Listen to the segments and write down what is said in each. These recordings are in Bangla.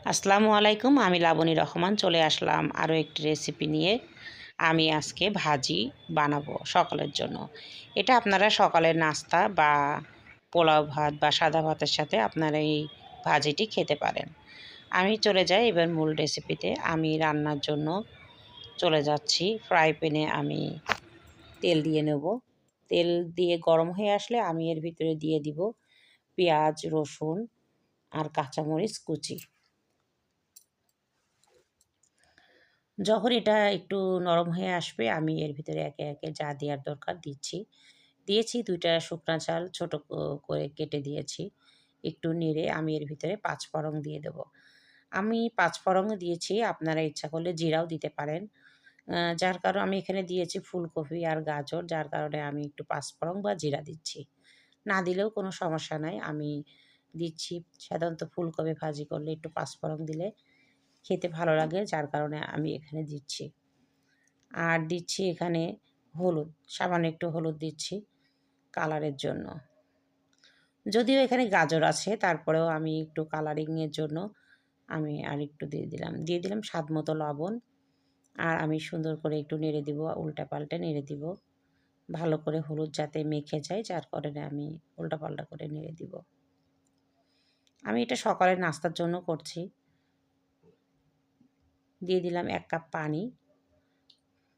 আসসালামু আলাইকুম, আমি লাবণী রহমান চলে আসলাম আরও একটি রেসিপি নিয়ে। আমি আজকে ভাজি বানাবো সকালের জন্য। এটা আপনারা সকালের নাস্তা বা পোলাও ভাত বা সাদা ভাতের সাথে আপনারা এই ভাজিটি খেতে পারেন। আমি চলে যাই এবার মূল রেসিপিতে। আমি রান্নার জন্য চলে যাচ্ছি। ফ্রাই প্যানে আমি তেল দিয়ে নেব। তেল দিয়ে গরম হয়ে আসলে আমি এর ভিতরে দিয়ে দিব পেঁয়াজ, রসুন আর কাঁচামরিচ কুচি। যখন এটা একটু নরম হয়ে আসবে আমি এর ভিতরে একে একে যা দেওয়ার দরকার দিয়েছি ২টা শুকনা চাল ছোট করে কেটে দিয়েছি। একটু নেড়ে আমি এর ভিতরে ৫ ফোড়ন দিয়ে দেব। আমি ৫ ফোড়নও দিয়েছি, আপনারা ইচ্ছা করলে জিরাও দিতে পারেন। যার কারণে আমি এখানে দিয়েছি ফুলকপি আর গাজর, যার কারণে আমি একটু ৫ ফোড়ন বা জিরা দিচ্ছি। না দিলেও কোনো সমস্যা নাই, আমি দিচ্ছি। সাধারণত ফুলকপি ভাজি করলে একটু ৫ ফোড়ন দিলে খেতে ভালো লাগে, যার কারণে আমি এখানে দিচ্ছি। আর দিচ্ছি এখানে হলুদ, সামান্য একটু হলুদ দিচ্ছি কালারের জন্য। যদিও এখানে গাজর আছে তারপরেও আমি একটু কালারিংয়ের জন্য আমি আরেকটু দিয়ে দিলাম স্বাদ মতো লবণ। আর আমি সুন্দর করে একটু নেড়ে দিব, উল্টাপাল্টা নেড়ে দিব ভালো করে, হলুদ যাতে মেখে যায়, যার কারণে আমি উল্টাপাল্টা করে নেড়ে দিব। আমি এটা সকালের নাস্তার জন্য করছি। দিয়ে দিলাম ১ কাপ পানি।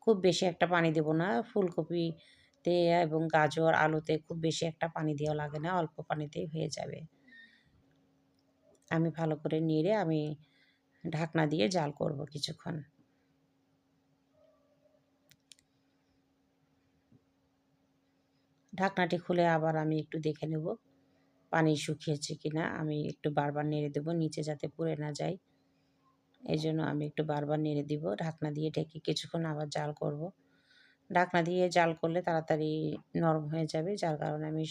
খুব বেশি একটা পানি দেব না, ফুলকপিতে এবং গাজর, আলুতে খুব বেশি একটা পানি দেওয়া লাগে না, অল্প পানিতেই হয়ে যাবে। আমি ভালো করে নেড়ে আমি ঢাকনা দিয়ে জাল করব কিছুক্ষণ। ঢাকনাটি খুলে আবার আমি একটু দেখে নেব পানি শুকিয়েছে কিনা। আমি একটু বারবার নেড়ে দেব নিচে যাতে পুড়ে না যায়। এজন্য আমি একটু বারবার নেড়ে দিব। ঢাকনা দিয়ে ঢেকে কিছুক্ষণ আবার জাল করব। ঢাকনা দিয়ে জাল করলে তাড়াতাড়ি নরম হয়ে যাবে, যার কারণে আমি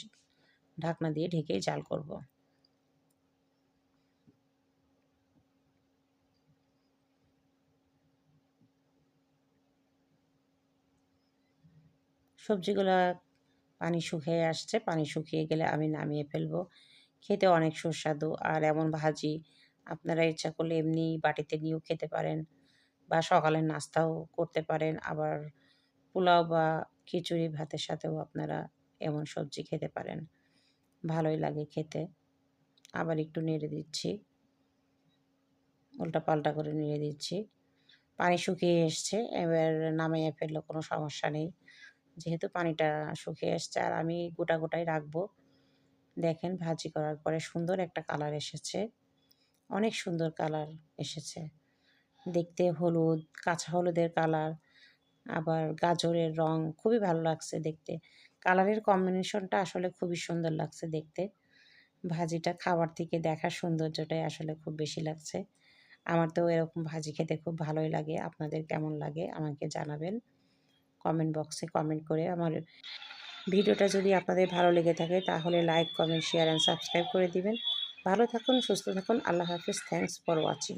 ঢাকনা দিয়ে ঢেকেই জাল করব। সবজিগুলা পানি শুকিয়ে আসছে, পানি শুকিয়ে গেলে আমি নামিয়ে ফেলবো। খেতে অনেক সুস্বাদু। আর এমন ভাজি আপনারা ইচ্ছা করলে এমনি বাটিতে নিয়েও খেতে পারেন বা সকালের নাস্তাও করতে পারেন। আবার পোলাও বা খিচুড়ি ভাতের সাথেও আপনারা এমন সবজি খেতে পারেন। ভালোই লাগে খেতে। আবার একটু নেড়ে দিচ্ছি, উল্টাপাল্টা করে নেড়ে দিচ্ছি। পানি শুকিয়ে এসছে, এবার নামিয়ে ফেললেও কোনো সমস্যা নেই। যেহেতু পানিটা শুকিয়ে এসছে আর আমি গোটা গোটাই রাখবো। দেখেন ভাজি করার পরে সুন্দর একটা কালার এসেছে। অনেক সুন্দর কালার এসেছে। দেখতে হলুদ, কাঁচা হলুদের কালার, আবার গাজরের রং খুবই ভালো লাগছে দেখতে। কালারের কম্বিনেশনটা আসলে খুবই সুন্দর লাগছে দেখতে। ভাজিটা খাবার থেকে দেখার সৌন্দর্যটাই আসলে খুব বেশি লাগছে। আমার তো এরকম ভাজি খেতে খুব ভালোই লাগে। আপনাদের কেমন লাগে আমাকে জানাবেন। কমেন্ট বক্সে কমেন্ট করে। আমার ভিডিওটা যদি আপনাদের ভালো লেগে থাকে তাহলে like, comment, share and subscribe করে দিবেন। ভালো থাকুন, সুস্থ থাকুন। আল্লাহ হাফিজ। Thanks for watching.